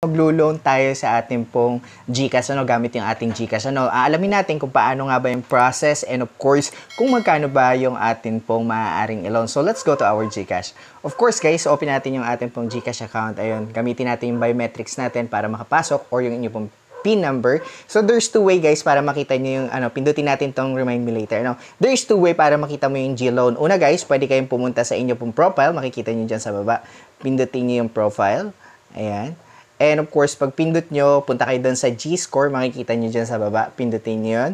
maglo-loan tayo sa ating pong GCash, gamit yung ating GCash, Aalamin natin kung paano nga ba yung process and of course, kung magkano ba yung ating pong maaaring i-loan. So, let's go to our GCash. Of course, guys, open natin yung ating pong GCash account. Ayun, gamitin natin yung biometrics natin para makapasok or yung inyong pong PIN number. So, there's two way, guys, para makita nyo yung, pindutin natin tong remind me later, There's two way para makita mo yung G-Loan. Una, guys, pwede kayong pumunta sa inyo pong profile. Makikita nyo dyan sa baba. Pindutin nyo yung profile. Ayan. And of course, pag pindot nyo, punta kayo doon sa G-Score, makikita nyo dyan sa baba, pindutin nyo yun.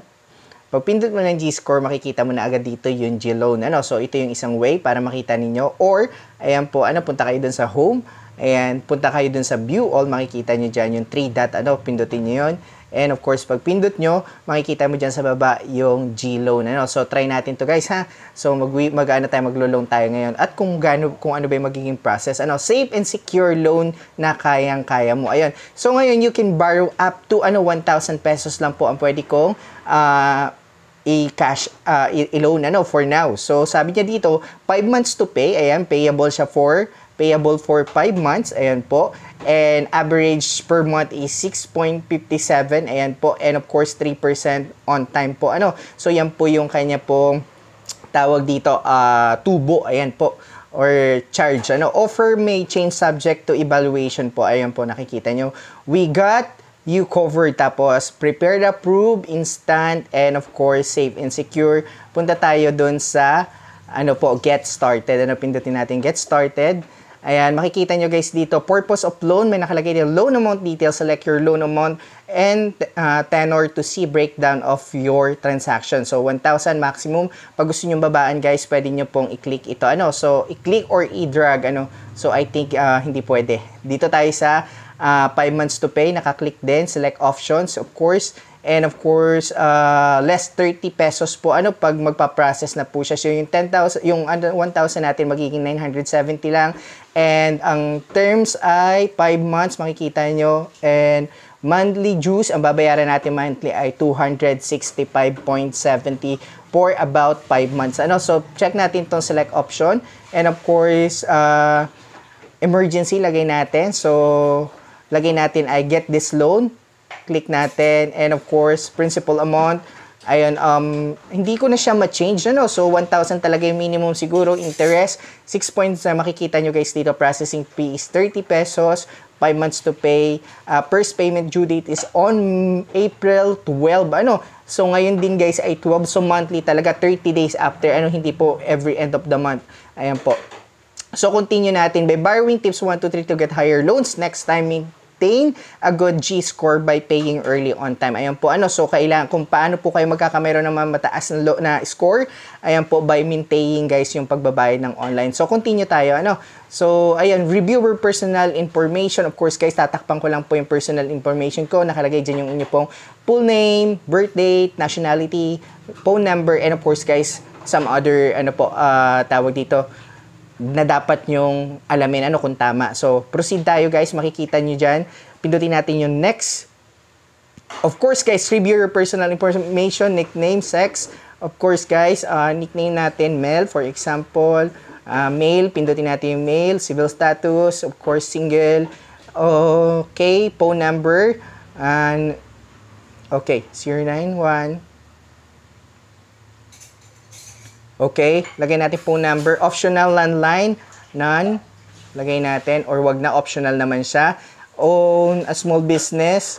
Pag pindot mo ng G-Score, makikita mo na agad dito yung G-Loan. So, ito yung isang way para makita ninyo. Or, ayan po, punta kayo doon sa Home. Ayan, punta kayo doon sa View All, makikita nyo dyan yung 3 dot, pindutin nyo yun. And of course, pag pindot nyo, makikita mo dyan sa baba yung G-Loan. So, try natin to guys, ha? So, maglo-loan tayo ngayon. At kung ano ba yung magiging process. Safe and secure loan na kayang-kaya mo. Ayun. So, ngayon, you can borrow up to 1,000 pesos lang po ang pwede kong i-cash, i-loan, for now. So, sabi niya dito, 5 months to pay. Ayan, payable for 5 months. Ayan po. And average per month is 6.57. Ayan po. And of course, 3% on time po. So, yan po yung kanya pong tawag dito, tubo. Ayan po. Or charge. Offer may change subject to evaluation po. Ayan po, nakikita nyo. We got you covered. Tapos, prepared, approved, instant, and of course, safe and secure. Punta tayo dun sa, get started. Pindutin natin get started. Ayan, makikita nyo guys dito, purpose of loan, may nakalagay dito, loan amount details, select your loan amount, and tenor to see breakdown of your transaction. So, 1,000 maximum. Pag gusto nyo babaan guys, pwede nyo pong i-click ito. So, i-click or i-drag, So, I think hindi pwede. Dito tayo sa 5 months to pay, naka-click din, select options, of course. And of course, less 30 pesos po pag magpa-process na po siya. So yung 10,000, yung 1,000 natin magiging 970 lang. And ang terms ay 5 months, makikita nyo. And monthly dues, ang babayaran natin monthly ay 265.70 for about 5 months. So check natin tong select option. And of course, emergency lagay natin. So lagay natin ay get this loan. Click natin, and of course, principal amount, ayun, hindi ko na siya ma-change, So, 1,000 talaga yung minimum siguro. Interest, 6 points na makikita nyo guys dito. Processing fee is 30 pesos, 5 months to pay. First payment due date is on April 12, So, ngayon din guys ay 12, so monthly talaga, 30 days after, hindi po every end of the month. Ayan po. So, continue natin. By borrowing tips 1, 2, 3 to get higher loans, next time, maintain a good G-score by paying early on time. Ayan po, So, kailangan, kung paano po kayo magkakameron ng mataas na score, ayan po, by maintaining, guys, yung pagbabayad ng online. So, continue tayo, So, ayan, review your personal information. Of course, guys, tatakpan ko lang po yung personal information ko. Nakalagay dyan yung inyo pong full name, birth date, nationality, phone number, and of course, guys, some other, tawag dito, na dapat nyong alamin kung tama. So, proceed tayo guys. Makikita nyo dyan. Pindutin natin yung next. Of course guys, review your personal information, nickname, sex. Of course guys, nickname natin male. For example, male. Pindutin natin yung male. Civil status. Of course, single. Okay. Phone number. And, okay. 091. Okay, lagay natin phone number. Optional landline, none. Lagay natin, or wag na, optional naman siya. Own a small business.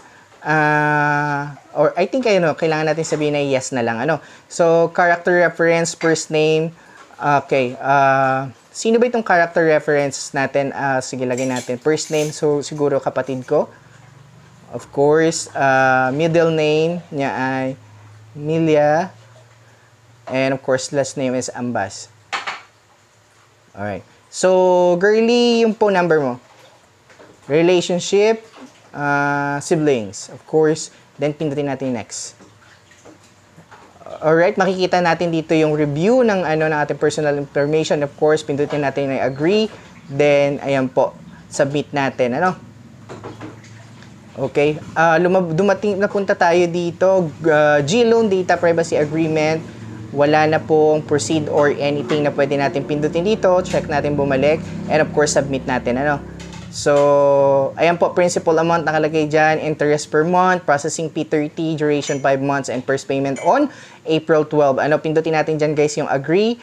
Or I think, kailangan natin sabihin na yes na lang. So, character reference, first name. Okay, sino ba itong character reference natin? Sige, lagay natin. First name, so siguro kapatid ko. Of course, middle name niya ay Milia. And of course, last name is Ambas. Alright. So, girly, yung phone number mo. Relationship, siblings. Of course, then pindutin natin next. Alright, makikita natin dito yung review ng ng ating personal information. Of course, pindutin natin na agree. Then, ayan po, submit natin. Okay. Napunta tayo dito. G-Loan Data Privacy Agreement. Wala na pong proceed or anything na pwede natin pindutin dito. Check natin bumalik. And of course, submit natin. So, ayan po, principal amount nakalagay dyan, interest per month, processing fee 30, duration 5 months, and first payment on April 12. Ano, pindutin natin dyan guys yung agree.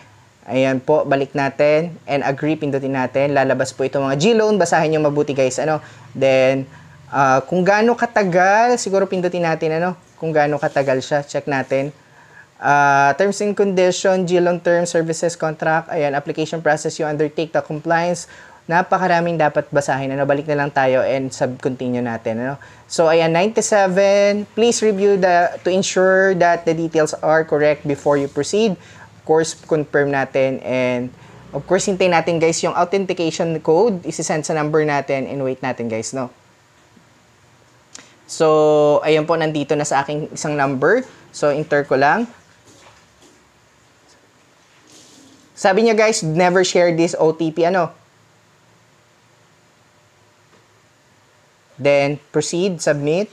Ayan po, balik natin, and agree, pindutin natin. Lalabas po ito mga G-loan, basahin nyo mabuti guys. Ano, then, kung gaano katagal, siguro pindutin natin, ano, kung gaano katagal siya, check natin. Terms and condition, G-loan term, services contract, ayan, application process you undertake, the compliance. Napakaraming dapat basahin. Ano, balik na lang tayo and sub-continue natin. Ano? So, ayan, 97. Please review to ensure that the details are correct before you proceed. Of course, confirm natin. And, of course, hintayin natin, guys, yung authentication code. Isi-send sa number natin and wait natin, guys, no? So, ayan po, nandito na sa aking isang number. So, enter ko lang. Sabi niya, guys, never share this OTP. Ano? Then, proceed, submit.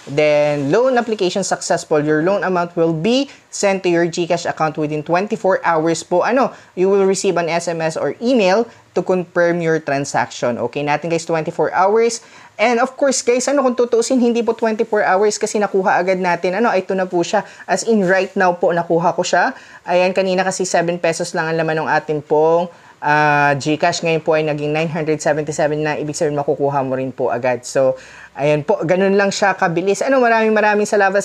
Then, loan application successful. Your loan amount will be sent to your GCash account within 24 hours po. Ano, you will receive an SMS or email to confirm your transaction. Okay natin guys, 24 hours. And of course guys, ano kung tutuusin, hindi po 24 hours kasi nakuha agad natin. Ano, ito na po siya. As in right now po, nakuha ko siya. Ayan, kanina kasi 7 pesos lang ang laman ng atin pong GCash. Ngayon po ay naging 977 na, ibig sabihin makukuha mo rin po agad. So, ayan po, ganun lang siya kabilis. Ano, maraming salamat.